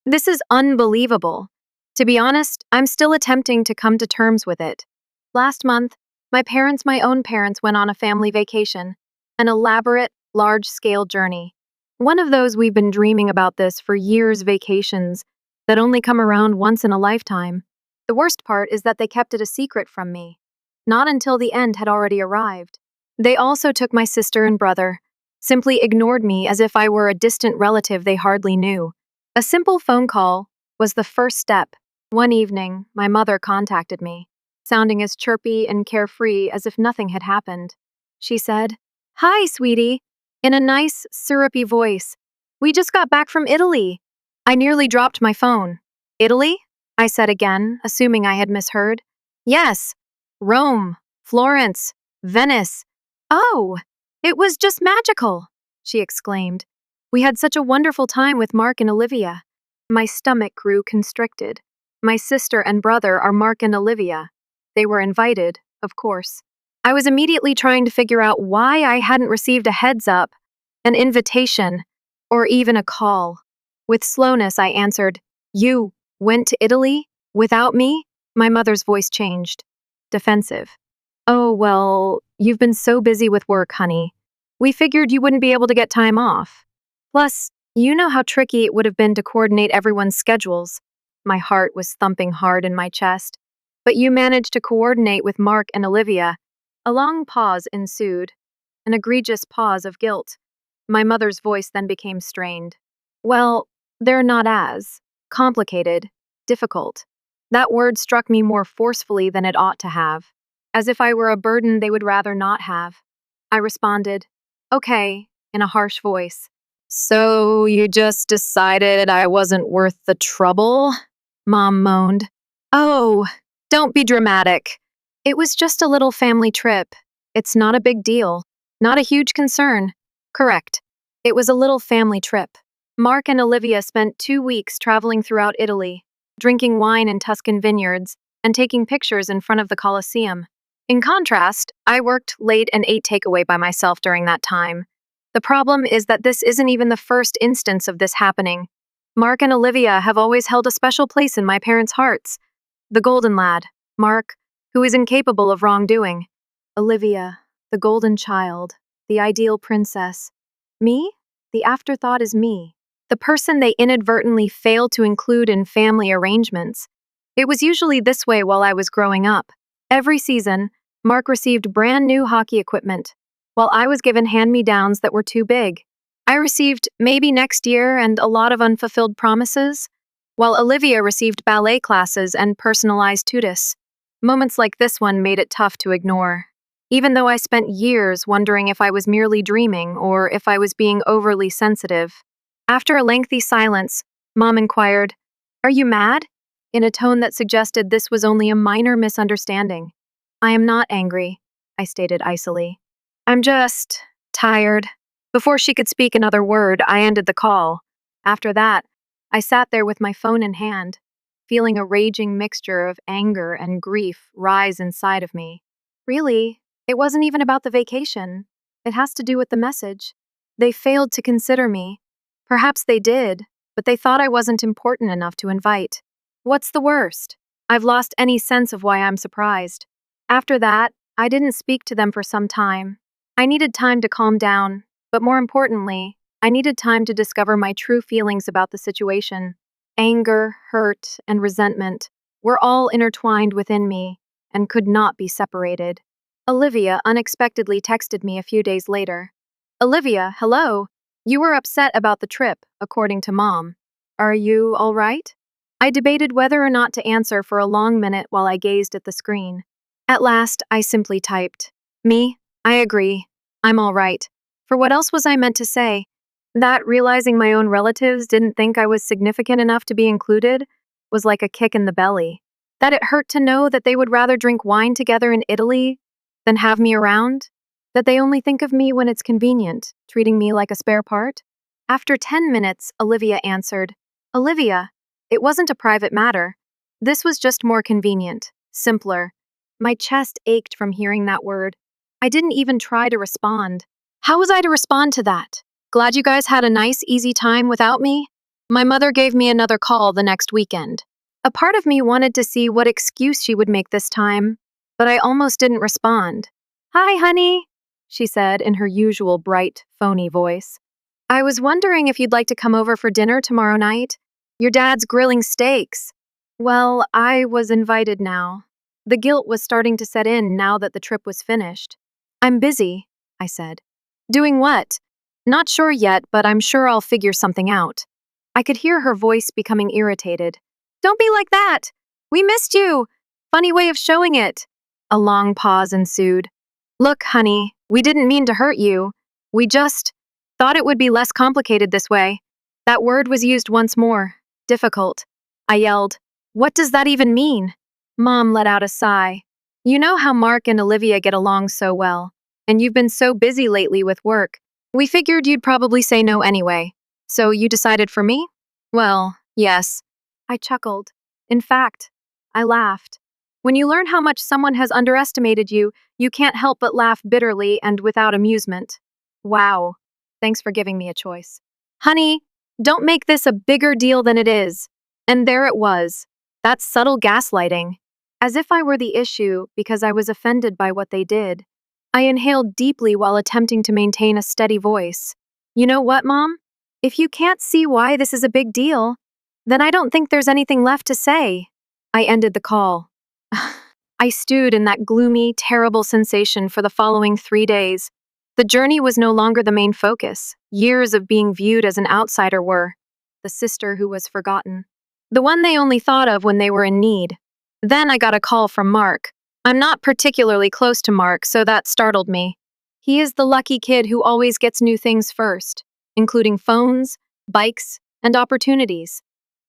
This is unbelievable. To be honest, I'm still attempting to come to terms with it. Last month, my own parents, went on a family vacation, an elaborate, large scale journey. One of those we've been dreaming about this for years vacations that only come around once in a lifetime. The worst part is that they kept it a secret from me. Not until the end had already arrived. They also took my sister and brother, simply ignored me as if I were a distant relative they hardly knew. A simple phone call was the first step. One evening, my mother contacted me, sounding as chirpy and carefree as if nothing had happened. She said, "Hi, sweetie," in a nice, syrupy voice. "We just got back from Italy." I nearly dropped my phone. "Italy?" I said again, assuming I had misheard. "Yes, Rome, Florence, Venice." "Oh, it was just magical," she exclaimed. "We had such a wonderful time with Mark and Olivia." My stomach grew constricted. My sister and brother are Mark and Olivia. They were invited, of course. I was immediately trying to figure out why I hadn't received a heads up, an invitation, or even a call. With slowness, I answered, "You went to Italy? Without me?" My mother's voice changed. Defensive. "Oh, well, you've been so busy with work, honey. We figured you wouldn't be able to get time off. Plus, you know how tricky it would have been to coordinate everyone's schedules." My heart was thumping hard in my chest. "But you managed to coordinate with Mark and Olivia." A long pause ensued, an egregious pause of guilt. My mother's voice then became strained. "Well, they're not as complicated, difficult." That word struck me more forcefully than it ought to have, as if I were a burden they would rather not have. I responded, "Okay," in a harsh voice. "So you just decided I wasn't worth the trouble?" Mom moaned. "Oh, don't be dramatic. It was just a little family trip. It's not a big deal. Not a huge concern." Correct. It was a little family trip. Mark and Olivia spent 2 weeks traveling throughout Italy, drinking wine in Tuscan vineyards, and taking pictures in front of the Colosseum. In contrast, I worked late and ate takeaway by myself during that time. The problem is that this isn't even the first instance of this happening. Mark and Olivia have always held a special place in my parents' hearts. The golden lad, Mark, who is incapable of wrongdoing. Olivia, the golden child, the ideal princess. Me? The afterthought is me, the person they inadvertently failed to include in family arrangements. It was usually this way while I was growing up. Every season, Mark received brand new hockey equipment, while I was given hand-me-downs that were too big. I received maybe next year and a lot of unfulfilled promises, while Olivia received ballet classes and personalized tutus. Moments like this one made it tough to ignore, even though I spent years wondering if I was merely dreaming or if I was being overly sensitive. After a lengthy silence, Mom inquired, "Are you mad?" in a tone that suggested this was only a minor misunderstanding. "I am not angry," I stated icily. "I'm just tired." Before she could speak another word, I ended the call. After that, I sat there with my phone in hand, feeling a raging mixture of anger and grief rise inside of me. Really, it wasn't even about the vacation. It has to do with the message. They failed to consider me. Perhaps they did, but they thought I wasn't important enough to invite. What's the worst? I've lost any sense of why I'm surprised. After that, I didn't speak to them for some time. I needed time to calm down, but more importantly, I needed time to discover my true feelings about the situation. Anger, hurt, and resentment were all intertwined within me and could not be separated. Olivia unexpectedly texted me a few days later. "Olivia, hello. You were upset about the trip, according to Mom. Are you all right?" I debated whether or not to answer for a long minute while I gazed at the screen. At last, I simply typed, "Me? I agree. I'm all right." For what else was I meant to say? That realizing my own relatives didn't think I was significant enough to be included was like a kick in the belly. That it hurt to know that they would rather drink wine together in Italy than have me around. That they only think of me when it's convenient, treating me like a spare part. After 10 minutes, Olivia answered, "Olivia, it wasn't a private matter. This was just more convenient, simpler." My chest ached from hearing that word. I didn't even try to respond. How was I to respond to that? "Glad you guys had a nice, easy time without me?" My mother gave me another call the next weekend. A part of me wanted to see what excuse she would make this time, but I almost didn't respond. Hi, honey, she said in her usual bright, phony voice. I was wondering if you'd like to come over for dinner tomorrow night. Your dad's grilling steaks. Well, I was invited now. The guilt was starting to set in now that the trip was finished. I'm busy, I said. Doing what? Not sure yet, but I'm sure I'll figure something out. I could hear her voice becoming irritated. Don't be like that! We missed you! Funny way of showing it. A long pause ensued. Look, honey, we didn't mean to hurt you. We just thought it would be less complicated this way. That word was used once more. Difficult. I yelled. What does that even mean? Mom let out a sigh. You know how Mark and Olivia get along so well, and you've been so busy lately with work. We figured you'd probably say no anyway. So you decided for me? Well, yes. I chuckled. In fact, I laughed. When you learn how much someone has underestimated you, you can't help but laugh bitterly and without amusement. Wow. Thanks for giving me a choice. Honey, don't make this a bigger deal than it is. And there it was. That subtle gaslighting. As if I were the issue because I was offended by what they did. I inhaled deeply while attempting to maintain a steady voice. You know what, Mom? If you can't see why this is a big deal, then I don't think there's anything left to say. I ended the call. I stewed in that gloomy, terrible sensation for the following 3 days. The journey was no longer the main focus. Years of being viewed as an outsider were. The sister who was forgotten. The one they only thought of when they were in need. Then I got a call from Mark. I'm not particularly close to Mark, so that startled me. He is the lucky kid who always gets new things first, including phones, bikes, and opportunities.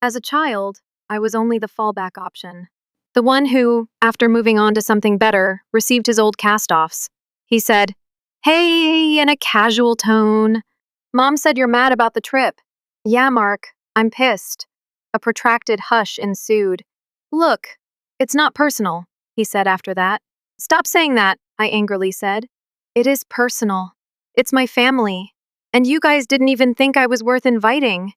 As a child, I was only the fallback option. The one who, after moving on to something better, received his old cast-offs. He said, "Hey," in a casual tone. "Mom said you're mad about the trip." "Yeah, Mark, I'm pissed." A protracted hush ensued. "Look, it's not personal," he said after that. "Stop saying that," I angrily said. "It is personal. It's my family. And you guys didn't even think I was worth inviting.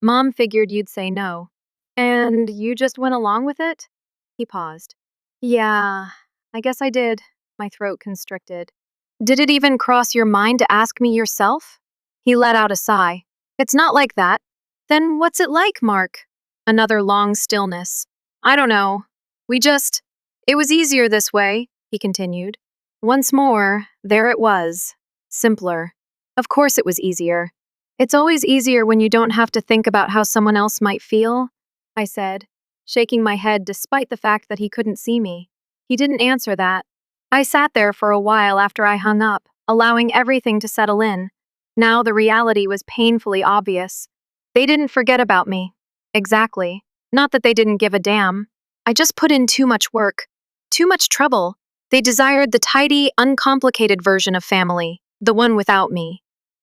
Mom figured you'd say no. And you just went along with it?" He paused. "Yeah, I guess I did." My throat constricted. "Did it even cross your mind to ask me yourself?" He let out a sigh. "It's not like that." "Then what's it like, Mark?" Another long stillness. "I don't know. It was easier this way," he continued. Once more, there it was. Simpler. Of course it was easier. "It's always easier when you don't have to think about how someone else might feel," I said, shaking my head despite the fact that he couldn't see me. He didn't answer that. I sat there for a while after I hung up, allowing everything to settle in. Now the reality was painfully obvious. They didn't forget about me. Exactly. Not that they didn't give a damn. I just put in too much work. Too much trouble. They desired the tidy, uncomplicated version of family, the one without me.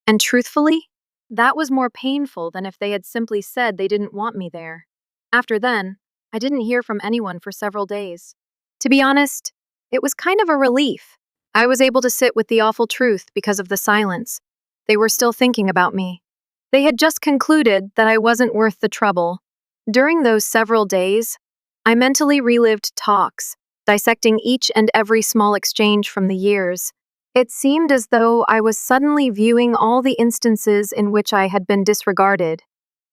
And truthfully, that was more painful than if they had simply said they didn't want me there. After then, I didn't hear from anyone for several days. To be honest, it was kind of a relief. I was able to sit with the awful truth because of the silence. They were still thinking about me. They had just concluded that I wasn't worth the trouble. During those several days, I mentally relived talks, dissecting each and every small exchange from the years. It seemed as though I was suddenly viewing all the instances in which I had been disregarded,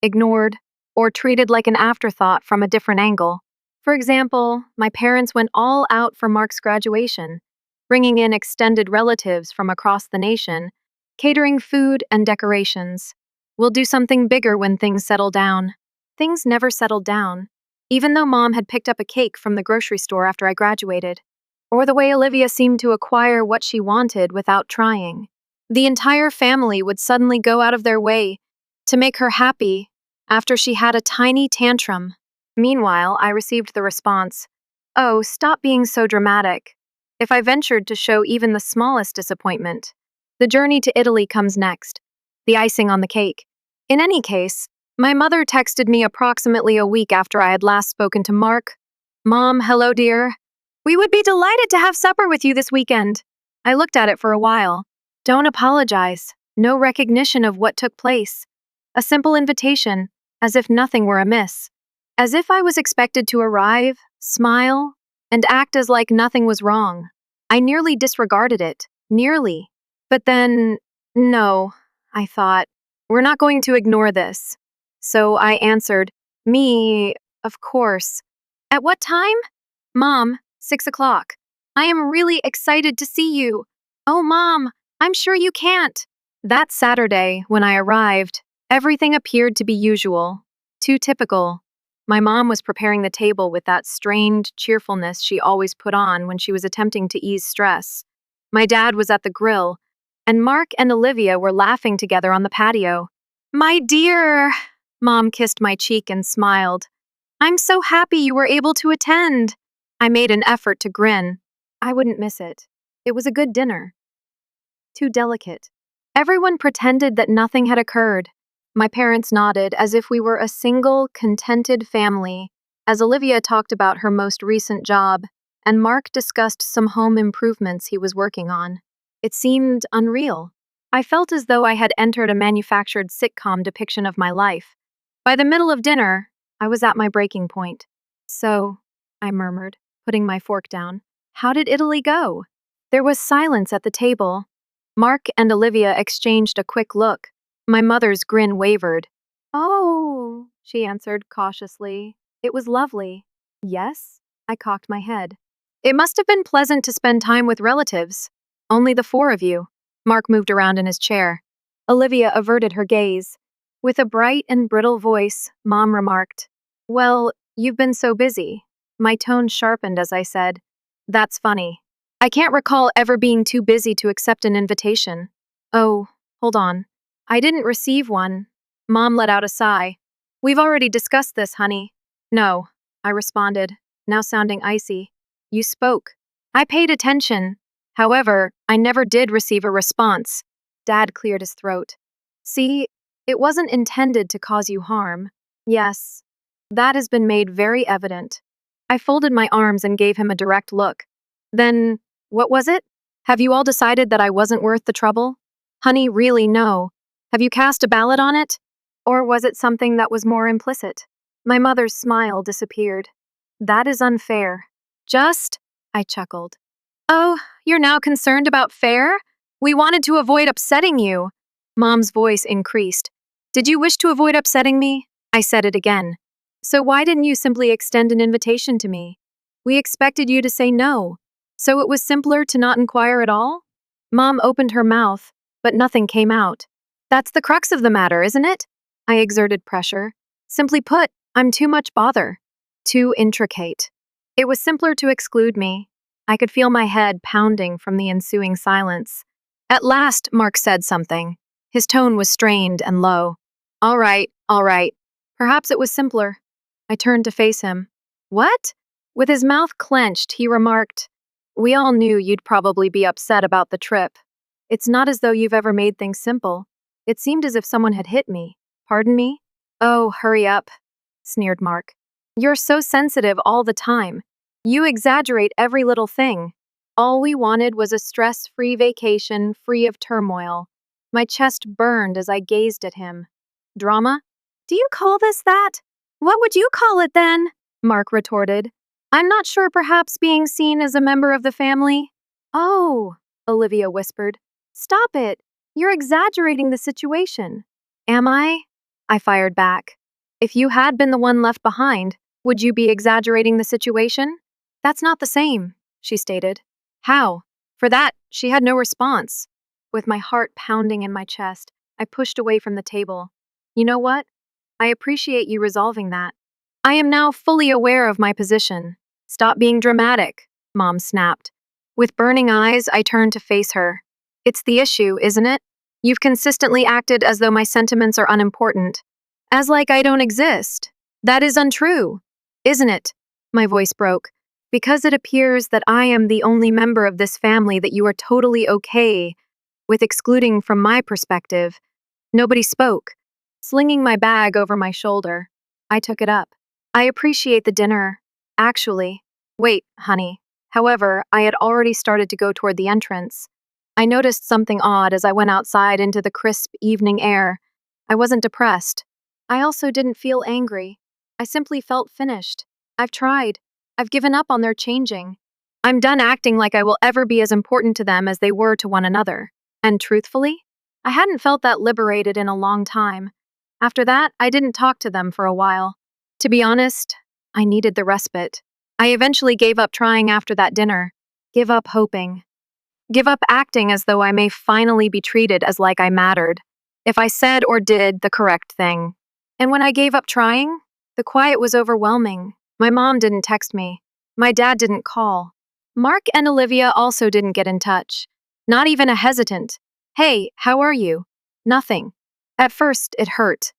ignored, or treated like an afterthought from a different angle. For example, my parents went all out for Mark's graduation, bringing in extended relatives from across the nation, catering food and decorations. "We'll do something bigger when things settle down." Things never settled down, even though Mom had picked up a cake from the grocery store after I graduated, or the way Olivia seemed to acquire what she wanted without trying. The entire family would suddenly go out of their way to make her happy after she had a tiny tantrum. Meanwhile, I received the response, "Oh, stop being so dramatic," if I ventured to show even the smallest disappointment. The journey to Italy comes next, the icing on the cake. In any case, my mother texted me approximately a week after I had last spoken to Mark. "Mom, hello dear. We would be delighted to have supper with you this weekend." I looked at it for a while. Don't apologize. No recognition of what took place. A simple invitation, as if nothing were amiss. As if I was expected to arrive, smile, and act as like nothing was wrong. I nearly disregarded it. Nearly. But then, no, I thought, we're not going to ignore this. So I answered, me, of course. At what time? Mom, 6 o'clock. I am really excited to see you. Oh, Mom, I'm sure you can't. That Saturday, when I arrived, everything appeared to be usual. Too typical. My mom was preparing the table with that strained cheerfulness she always put on when she was attempting to ease stress. My dad was at the grill, and Mark and Olivia were laughing together on the patio. My dear, Mom kissed my cheek and smiled. I'm so happy you were able to attend. I made an effort to grin. I wouldn't miss it. It was a good dinner. Too delicate. Everyone pretended that nothing had occurred. My parents nodded as if we were a single, contented family, as Olivia talked about her most recent job, and Mark discussed some home improvements he was working on. It seemed unreal. I felt as though I had entered a manufactured sitcom depiction of my life. By the middle of dinner, I was at my breaking point. So, I murmured, putting my fork down, how did Italy go? There was silence at the table. Mark and Olivia exchanged a quick look. My mother's grin wavered. Oh, she answered cautiously. It was lovely. Yes? I cocked my head. It must have been pleasant to spend time with relatives. Only the four of you. Mark moved around in his chair. Olivia averted her gaze. With a bright and brittle voice, Mom remarked, well, you've been so busy. My tone sharpened as I said, that's funny. I can't recall ever being too busy to accept an invitation. Oh, hold on. I didn't receive one. Mom let out a sigh. We've already discussed this, honey. No, I responded, now sounding icy. You spoke. I paid attention. However, I never did receive a response. Dad cleared his throat. See, it wasn't intended to cause you harm. Yes, that has been made very evident. I folded my arms and gave him a direct look. Then, what was it? Have you all decided that I wasn't worth the trouble? Honey, really, no. Have you cast a ballot on it? Or was it something that was more implicit? My mother's smile disappeared. That is unfair. Just, I chuckled. Oh, you're now concerned about fair? We wanted to avoid upsetting you. Mom's voice increased. Did you wish to avoid upsetting me? I said it again. So why didn't you simply extend an invitation to me? We expected you to say no. So it was simpler to not inquire at all? Mom opened her mouth, but nothing came out. That's the crux of the matter, isn't it? I exerted pressure. Simply put, I'm too much bother. Too intricate. It was simpler to exclude me. I could feel my head pounding from the ensuing silence. At last, Mark said something. His tone was strained and low. All right, all right. Perhaps it was simpler. I turned to face him. What? With his mouth clenched, he remarked, we all knew you'd probably be upset about the trip. It's not as though you've ever made things simple. It seemed as if someone had hit me. Pardon me? Oh, hurry up, sneered Mark. You're so sensitive all the time. You exaggerate every little thing. All we wanted was a stress-free vacation free of turmoil. My chest burned as I gazed at him. Drama? Do you call this that? What would you call it then? Mark retorted. I'm not sure, perhaps being seen as a member of the family. Oh, Olivia whispered. Stop it. You're exaggerating the situation. Am I? I fired back. If you had been the one left behind, would you be exaggerating the situation? That's not the same, she stated. How? For that, she had no response. With my heart pounding in my chest, I pushed away from the table. You know what? I appreciate you resolving that. I am now fully aware of my position. Stop being dramatic, Mom snapped. With burning eyes, I turned to face her. It's the issue, isn't it? You've consistently acted as though my sentiments are unimportant. As like I don't exist. That is untrue, isn't it? My voice broke. Because it appears that I am the only member of this family that you are totally okay with excluding from my perspective. Nobody spoke. Slinging my bag over my shoulder, I took it up. I appreciate the dinner. Actually. Wait, honey. However, I had already started to go toward the entrance. I noticed something odd as I went outside into the crisp evening air. I wasn't depressed. I also didn't feel angry. I simply felt finished. I've tried. I've given up on their changing. I'm done acting like I will ever be as important to them as they were to one another. And truthfully, I hadn't felt that liberated in a long time. After that, I didn't talk to them for a while. To be honest, I needed the respite. I eventually gave up trying after that dinner. Give up hoping. Give up acting as though I may finally be treated as like I mattered, if I said or did the correct thing. And when I gave up trying, the quiet was overwhelming. My mom didn't text me. My dad didn't call. Mark and Olivia also didn't get in touch. Not even a hesitant, "Hey, how are you?" Nothing. At first, it hurt.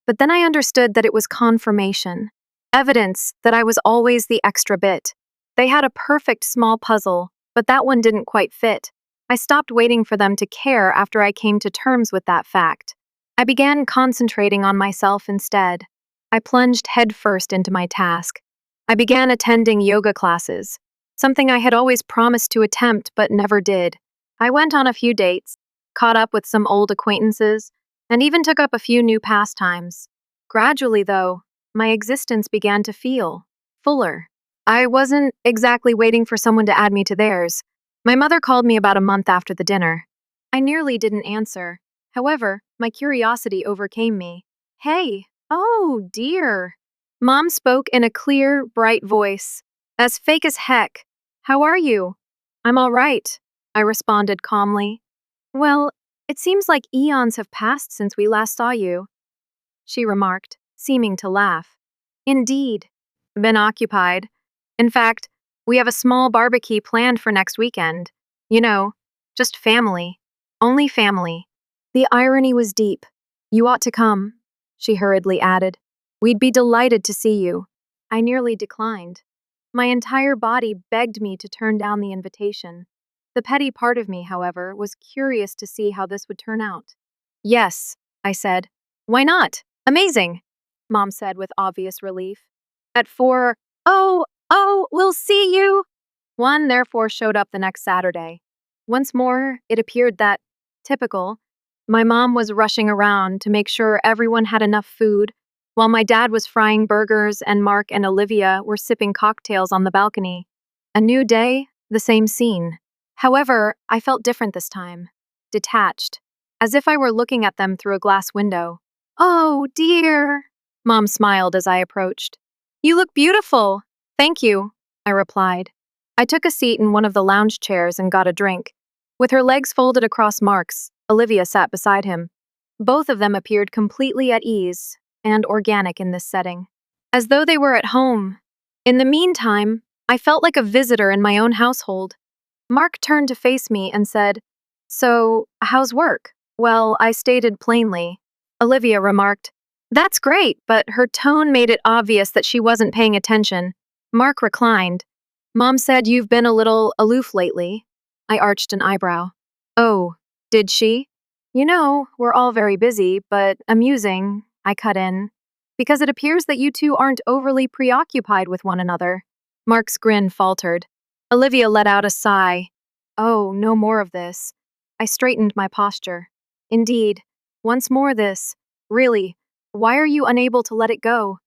But then I understood that it was confirmation. Evidence that I was always the extra bit. They had a perfect small puzzle, but that one didn't quite fit. I stopped waiting for them to care after I came to terms with that fact. I began concentrating on myself instead. I plunged headfirst into my task. I began attending yoga classes, something I had always promised to attempt but never did. I went on a few dates, caught up with some old acquaintances, and even took up a few new pastimes. Gradually, though, my existence began to feel fuller. I wasn't exactly waiting for someone to add me to theirs. My mother called me about a month after the dinner. I nearly didn't answer. However, my curiosity overcame me. "Hey, oh dear." Mom spoke in a clear, bright voice. As fake as heck. "How are you?" "I'm all right," I responded calmly. "Well, it seems like eons have passed since we last saw you," she remarked, seeming to laugh. "Indeed. Been occupied. In fact, we have a small barbecue planned for next weekend. You know, just family. Only family." The irony was deep. "You ought to come," she hurriedly added. "We'd be delighted to see you." I nearly declined. My entire body begged me to turn down the invitation. The petty part of me, however, was curious to see how this would turn out. "Yes," I said. "Why not? Amazing," Mom said with obvious relief. At 4, "Oh, we'll see you." 1 therefore showed up the next Saturday. Once more, it appeared that, typical, my mom was rushing around to make sure everyone had enough food, while my dad was frying burgers and Mark and Olivia were sipping cocktails on the balcony. A new day, the same scene. However, I felt different this time. Detached. As if I were looking at them through a glass window. "Oh, dear," Mom smiled as I approached. "You look beautiful." "Thank you," I replied. I took a seat in one of the lounge chairs and got a drink. With her legs folded across Mark's, Olivia sat beside him. Both of them appeared completely at ease and organic in this setting, as though they were at home. In the meantime, I felt like a visitor in my own household. Mark turned to face me and said, "So, how's work?" "Well, I stated plainly." Olivia remarked, "That's great," but her tone made it obvious that she wasn't paying attention. Mark reclined. "Mom said you've been a little aloof lately." I arched an eyebrow. "Oh, did she?" "You know, we're all very busy, but amusing," I cut in. "Because it appears that you two aren't overly preoccupied with one another." Mark's grin faltered. Olivia let out a sigh. "Oh, no more of this." I straightened my posture. "Indeed. Once more this. Really, why are you unable to let it go?"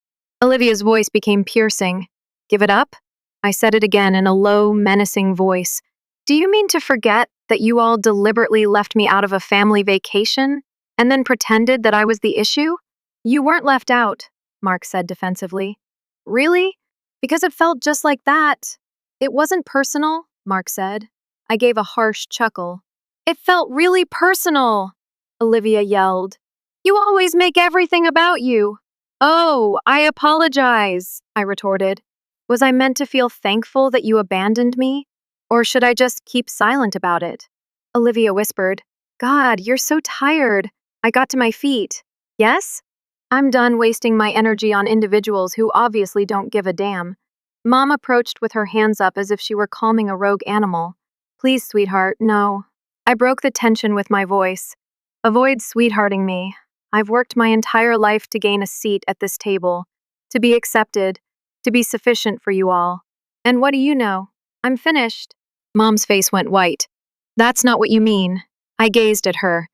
Olivia's voice became piercing. "Give it up?" I said it again in a low, menacing voice. "Do you mean to forget that you all deliberately left me out of a family vacation and then pretended that I was the issue?" "You weren't left out," Mark said defensively. "Really? Because it felt just like that." "It wasn't personal," Mark said. I gave a harsh chuckle. "It felt really personal," Olivia yelled. "You always make everything about you." "Oh, I apologize," I retorted. Was I meant to feel thankful that you abandoned me? Or should I just keep silent about it? Olivia whispered, "God, you're so tired." I got to my feet. "Yes?" "I'm done wasting my energy on individuals who obviously don't give a damn." Mom approached with her hands up as if she were calming a rogue animal. "Please, sweetheart, no." I broke the tension with my voice. "Avoid sweethearting me. I've worked my entire life to gain a seat at this table, to be accepted, to be sufficient for you all. And what do you know? I'm finished." Mom's face went white. "That's not what you mean." I gazed at her.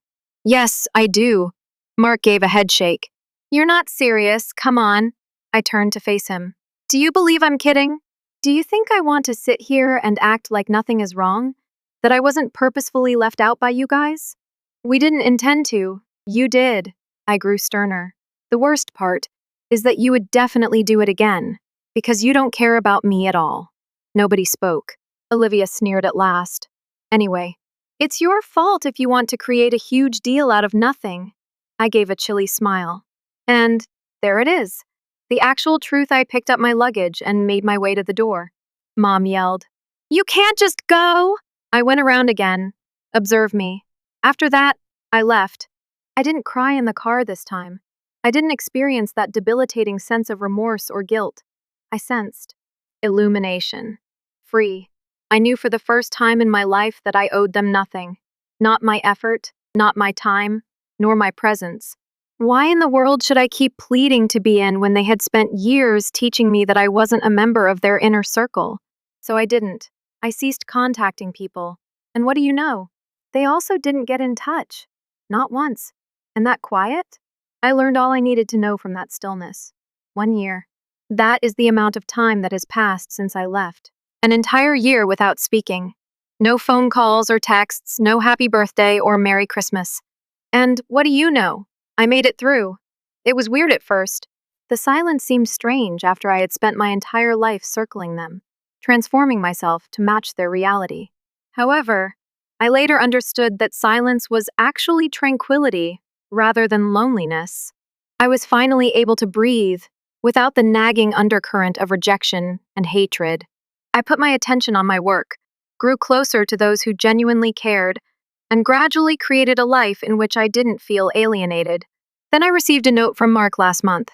"Yes, I do." Mark gave a headshake. You're not serious, come on. I turned to face him. Do you believe I'm kidding? Do you think I want to sit here and act like nothing is wrong? That I wasn't purposefully left out by you guys? We didn't intend to. You did. I grew sterner. The worst part is that you would definitely do it again, because you don't care about me at all. Nobody spoke. Olivia sneered at last. Anyway, it's your fault if you want to create a huge deal out of nothing. I gave a chilly smile. And there it is. The actual truth. I picked up my luggage and made my way to the door. Mom yelled, "You can't just go!" I went around again. Observe me. After that, I left. I didn't cry in the car this time. I didn't experience that debilitating sense of remorse or guilt. I sensed illumination. Free. I knew for the first time in my life that I owed them nothing. Not my effort, not my time, nor my presence. Why in the world should I keep pleading to be in when they had spent years teaching me that I wasn't a member of their inner circle? So I didn't. I ceased contacting people. And what do you know? They also didn't get in touch. Not once. And that quiet? I learned all I needed to know from that stillness. 1 year. That is the amount of time that has passed since I left. An entire year without speaking. No phone calls or texts, no happy birthday or Merry Christmas. And what do you know? I made it through. It was weird at first. The silence seemed strange after I had spent my entire life circling them, transforming myself to match their reality. However, I later understood that silence was actually tranquility rather than loneliness. I was finally able to breathe without the nagging undercurrent of rejection and hatred. I put my attention on my work, grew closer to those who genuinely cared, and gradually created a life in which I didn't feel alienated. Then I received a note from Mark last month.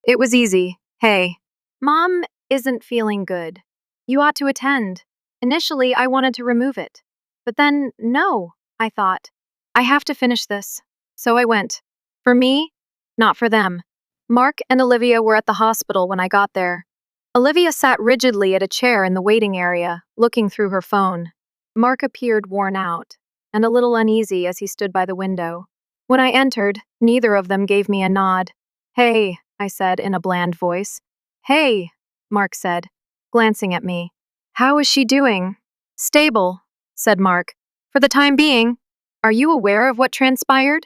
It was easy. Hey, Mom isn't feeling good. You ought to attend. Initially, I wanted to remove it. But then, no, I thought. I have to finish this. So I went. For me, not for them. Mark and Olivia were at the hospital when I got there. Olivia sat rigidly at a chair in the waiting area, looking through her phone. Mark appeared worn out and a little uneasy as he stood by the window. When I entered, neither of them gave me a nod. Hey, I said in a bland voice. Hey, Mark said, glancing at me. How is she doing? Stable, said Mark. For the time being. Are you aware of what transpired?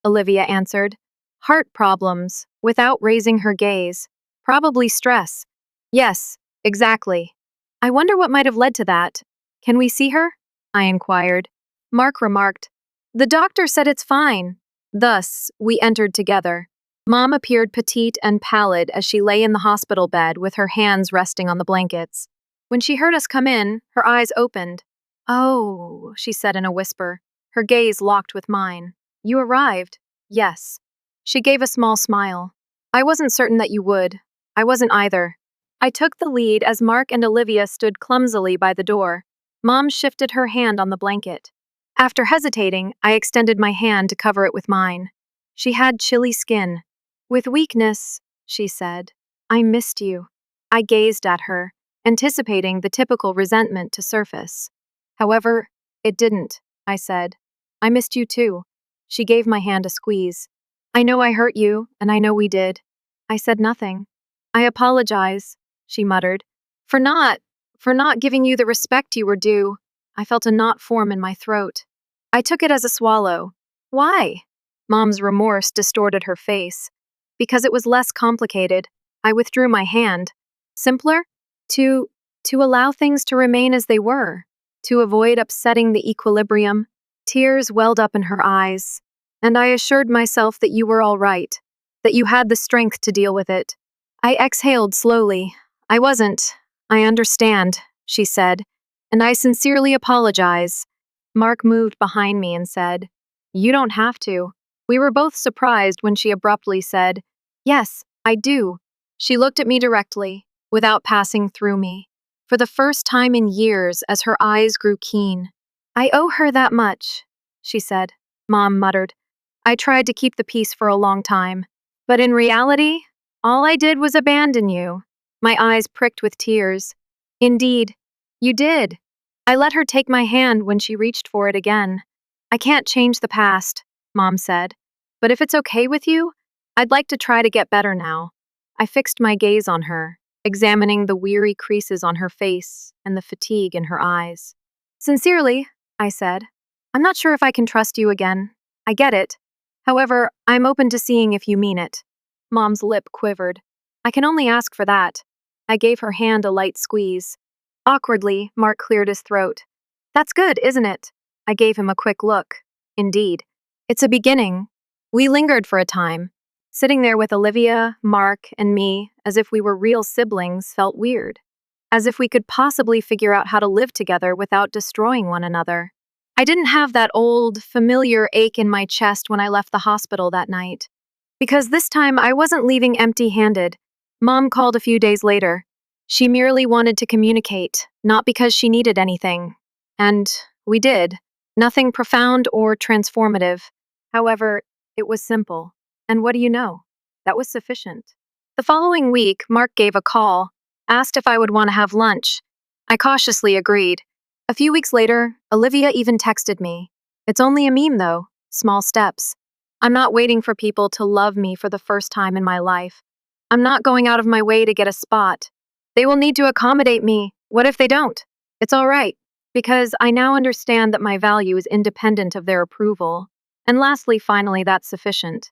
Olivia answered. Heart problems, without raising her gaze. Probably stress. Yes, exactly. I wonder what might have led to that. Can we see her? I inquired. Mark remarked, the doctor said it's fine. Thus, we entered together. Mom appeared petite and pallid as she lay in the hospital bed with her hands resting on the blankets. When she heard us come in, her eyes opened. Oh, she said in a whisper, her gaze locked with mine. You arrived? Yes. She gave a small smile. I wasn't certain that you would. I wasn't either. I took the lead as Mark and Olivia stood clumsily by the door. Mom shifted her hand on the blanket. After hesitating, I extended my hand to cover it with mine. She had chilly skin. With weakness, she said, I missed you. I gazed at her, anticipating the typical resentment to surface. However, it didn't, I said. I missed you too. She gave my hand a squeeze. I know I hurt you, and I know we did. I said nothing. I apologize, she muttered, for not giving you the respect you were due. I felt a knot form in my throat. I took it as a swallow. Why? Mom's remorse distorted her face. Because it was less complicated, I withdrew my hand. Simpler? To allow things to remain as they were. To avoid upsetting the equilibrium. Tears welled up in her eyes. And I assured myself that you were all right. That you had the strength to deal with it. I exhaled slowly. I wasn't. I understand, she said. And I sincerely apologize. Mark moved behind me and said, You don't have to. We were both surprised when she abruptly said, Yes, I do. She looked at me directly, without passing through me. For the first time in years, as her eyes grew keen. I owe her that much, she said. Mom muttered. I tried to keep the peace for a long time. But in reality, all I did was abandon you. My eyes pricked with tears. Indeed, you did. I let her take my hand when she reached for it again. I can't change the past, Mom said. But if it's okay with you, I'd like to try to get better now. I fixed my gaze on her, examining the weary creases on her face and the fatigue in her eyes. Sincerely, I said, I'm not sure if I can trust you again. I get it. However, I'm open to seeing if you mean it. Mom's lip quivered. I can only ask for that. I gave her hand a light squeeze. Awkwardly, Mark cleared his throat. That's good, isn't it? I gave him a quick look. Indeed. It's a beginning. We lingered for a time. Sitting there with Olivia, Mark, and me, as if we were real siblings, felt weird. As if we could possibly figure out how to live together without destroying one another. I didn't have that old, familiar ache in my chest when I left the hospital that night. Because this time I wasn't leaving empty-handed. Mom called a few days later. She merely wanted to communicate, not because she needed anything. And we did. Nothing profound or transformative. However, it was simple. And what do you know? That was sufficient. The following week, Mark gave a call, asked if I would want to have lunch. I cautiously agreed. A few weeks later, Olivia even texted me. It's only a meme, though. Small steps. I'm not waiting for people to love me for the first time in my life. I'm not going out of my way to get a spot. They will need to accommodate me. What if they don't? It's all right, because I now understand that my value is independent of their approval. And lastly, finally, that's sufficient.